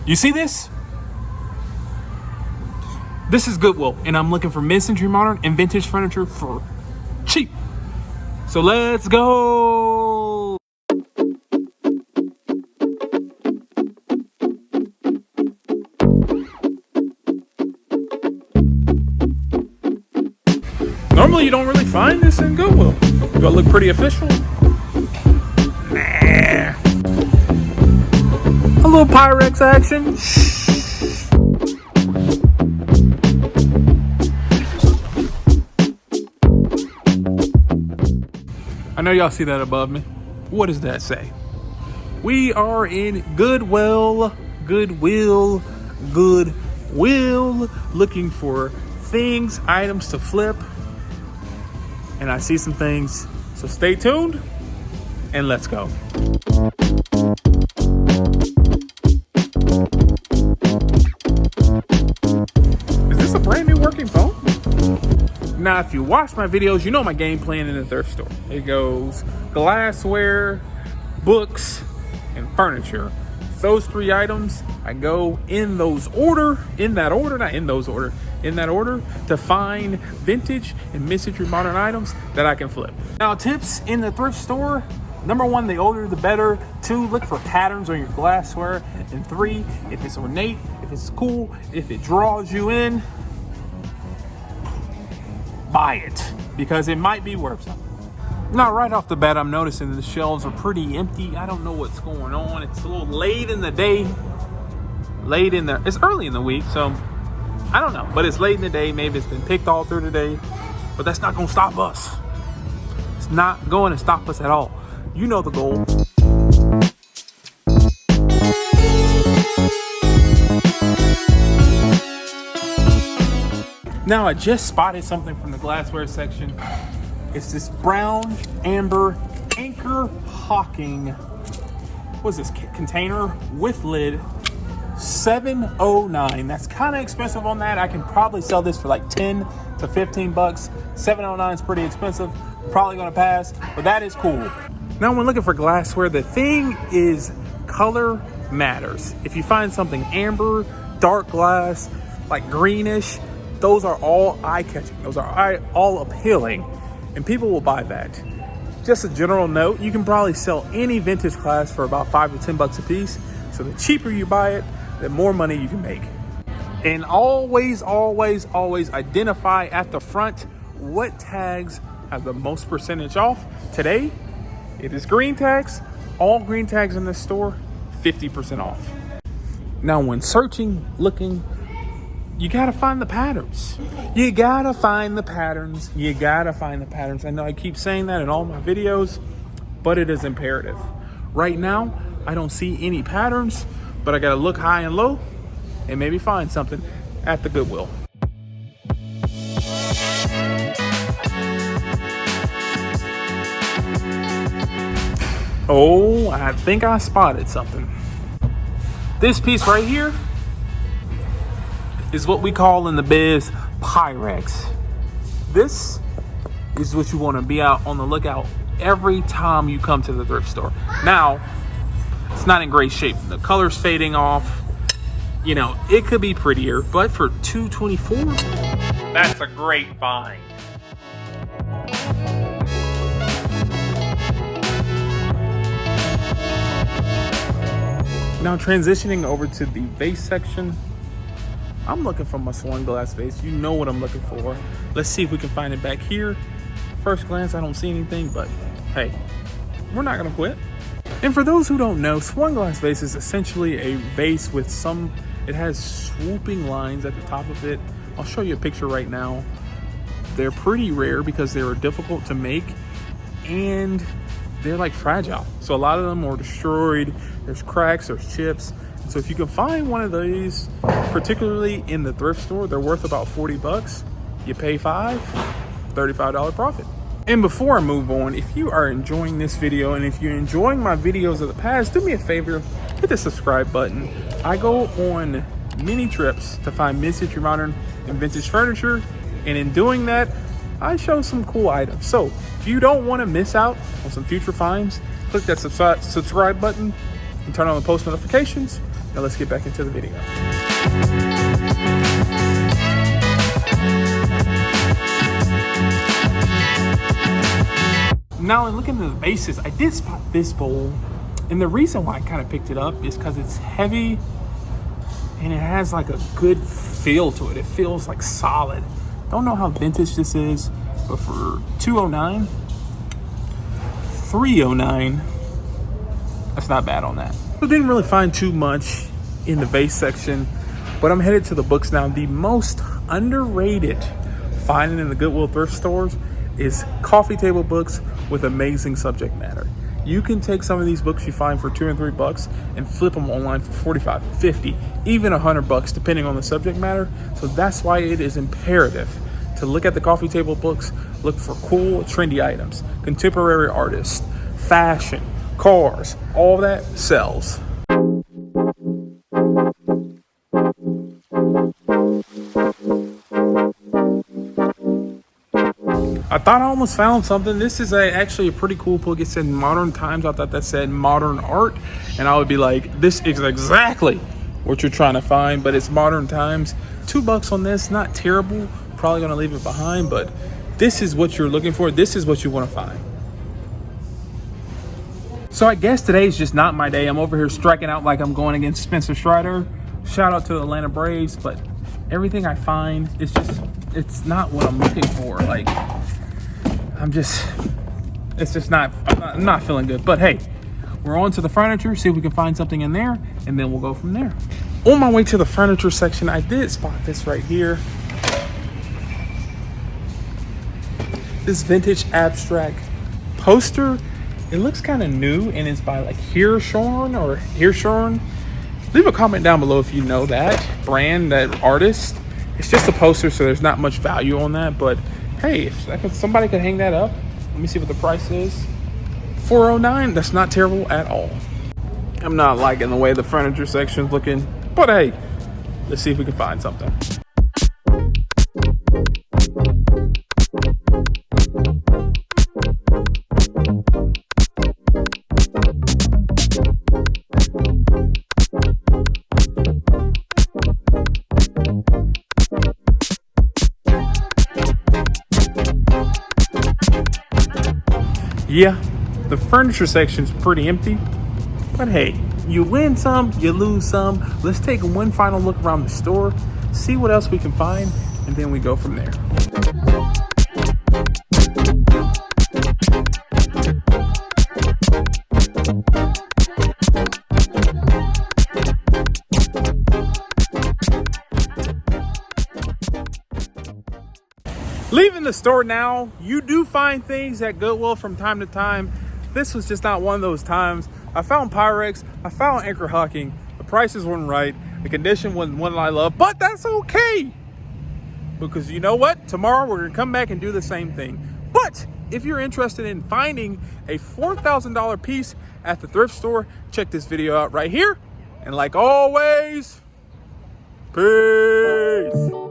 You see this? This is Goodwill, and I'm looking for mid-century modern and vintage furniture for cheap. So let's go. Normally you don't really find this in Goodwill. Do I look pretty official? Nah. A little Pyrex action. I know y'all see that above me. What does that say? We are in Goodwill, looking for things, items to flip. And I see some things, so stay tuned and let's go. Is this a brand new working phone? Now, if you watch my videos, you know my game plan in the thrift store. It goes glassware, books, and furniture. Those three items, I go in that order to find vintage and mid-century modern items that I can flip. Now, tips in the thrift store. Number one, the older the better. 2, look for patterns on your glassware. And 3, if it's ornate, if it's cool, if it draws you in, buy it, because it might be worth something. Now, right off the bat, I'm noticing the shelves are pretty empty. I don't know what's going on. It's a little late in the day. It's early in the week, so I don't know. But it's late in the day. Maybe it's been picked all through the day. But that's not going to stop us. It's not going to stop us at all. You know the goal. Now, I just spotted something from the glassware section. It's this brown amber Anchor Hawking, what's this, container with lid, $7.09. That's kind of expensive on that. I can probably sell this for like 10 to 15 bucks. $7.09 is pretty expensive. Probably gonna pass, but that is cool. Now, when looking for glassware, the thing is color matters. If you find something amber, dark glass, like greenish, those are all eye-catching. Those are all appealing, and people will buy that. Just a general note, you can probably sell any vintage glass for about 5 to 10 bucks a piece. So the cheaper you buy it, the more money you can make. And always identify at the front what tags have the most percentage off. Today, it is green tags. All green tags in this store, 50% off. Now, when searching, looking, you gotta find the patterns. You gotta find the patterns. I know I keep saying that in all my videos, but it is imperative. Right now, I don't see any patterns, but I gotta look high and low and maybe find something at the Goodwill. Oh, I think I spotted something. This piece right here is what we call in the biz Pyrex. This is what you want to be out on the lookout every time you come to the thrift store. Now, it's not in great shape. The color's fading off. You know, it could be prettier, but for $2.24, that's a great find. Now, transitioning over to the vase section, I'm looking for my Swan Glass vase. You know what I'm looking for. Let's see if we can find it back here. First glance, I don't see anything, but hey, we're not gonna quit. And for those who don't know, Swan Glass vase is essentially a vase with it has swooping lines at the top of it. I'll show you a picture right now. They're pretty rare because they were difficult to make and they're like fragile. So a lot of them are destroyed. There's cracks, there's chips. So if you can find one of these, particularly in the thrift store, they're worth about 40 bucks. You pay $35 profit. And before I move on, if you are enjoying this video and if you're enjoying my videos of the past, do me a favor, hit the subscribe button. I go on many trips to find mid-century modern and vintage furniture. And in doing that, I show some cool items. So if you don't want to miss out on some future finds, click that subscribe button and turn on the post notifications. Now let's get back into the video. Now, in looking at the vases, I did spot this bowl. And the reason why I kind of picked it up is because it's heavy and it has like a good feel to it. It feels like solid. Don't know how vintage this is, but for $209, $309, that's not bad on that. I didn't really find too much in the vase section, but I'm headed to the books now. The most underrated finding in the Goodwill thrift stores is coffee table books with amazing subject matter. You can take some of these books you find for $2 and $3 and flip them online for 45, 50, even $100, depending on the subject matter. So that's why it is imperative to look at the coffee table books, look for cool, trendy items, contemporary artists, fashion, cars, all that sells. I thought I almost found something. This is actually a pretty cool book. It said Modern Times. I thought that said Modern Art. And I would be like, this is exactly what you're trying to find, but it's Modern Times. $2 on this, not terrible. Probably gonna leave it behind, but this is what you're looking for. This is what you wanna find. So I guess today's just not my day. I'm over here striking out like I'm going against Spencer Strider. Shout out to the Atlanta Braves, but everything I find is just, it's not what I'm looking for. Like, I'm not feeling good. But hey, we're on to the furniture, see if we can find something in there, and then we'll go from there. On my way to the furniture section, I did spot this right here. This vintage abstract poster. It looks kind of new, and it's by like Hirshhorn. Leave a comment down below if you know that brand, that artist. It's just a poster, so there's not much value on that, but hey, if somebody could hang that up. Let me see what the price is. $409, that's not terrible at all. I'm not liking the way the furniture section's looking, but hey, let's see if we can find something. Yeah, the furniture section's pretty empty, but hey, you win some, you lose some. Let's take one final look around the store, see what else we can find, and then we go from there. Leaving the store now, you do find things at Goodwill from time to time. This was just not one of those times. I found Pyrex, I found anchor hocking. The prices weren't right. The condition wasn't one I love, but that's okay. Because you know what? Tomorrow we're gonna come back and do the same thing. But if you're interested in finding a $4,000 piece at the thrift store, check this video out right here. And like always, peace.